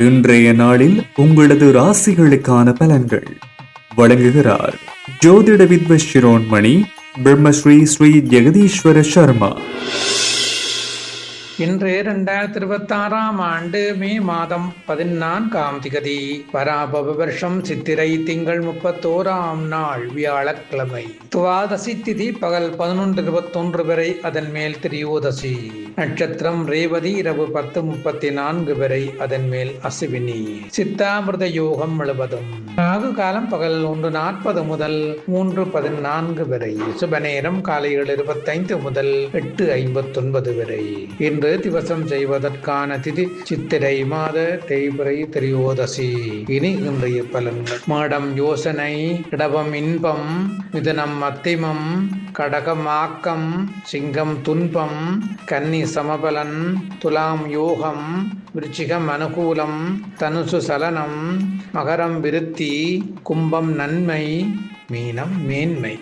இன்றைய நாளில் உங்களது ராசிகளுக்கான பலன்கள் வழங்குகிறார் ஜோதிட வித்வ சிரோன்மணி பிரம்மஸ்ரீ ஸ்ரீ ஜெகதீஸ்வர சர்மா. இன்று 2026 ஆண்டு மே மாதம் 14ஆம் திகதி பராபவ வருஷம் சித்திரை திங்கள் 31ஆம் நாள் வியாழக்கிழமை. துவாதசி திதி பகல் 11:21 வரை, அதன் மேல் திரியோதசி. நட்சத்திரம் ரேவதி இரவு 10:34 வரை, அதன் மேல் அசுவினி. சித்தாமிர்த யோகம் முழுவதும். ராகு காலம் பகல் 1:40 முதல் 3:14 வரை. சுப நேரம் காலை 7:25 முதல் 8:59 வரை. இன்று திவசம் செய்வதற்கான திதி சித்திரை மாத தேய்பிறை திரியோதசி. இனி இன்றைய பலன்கள். மாடம் யோசனை, இடவம் இன்பம், மிதுனம் மத்திமம், கடகம் ஆக்கம், சிங்கம் துன்பம், கன்னி சமபலன், துலாம் யோகம், விருச்சிகம் அனுகூலம், தனுசு சலனம், மகரம் விருத்தி, கும்பம் நன்மை, மீனம் மேன்மை.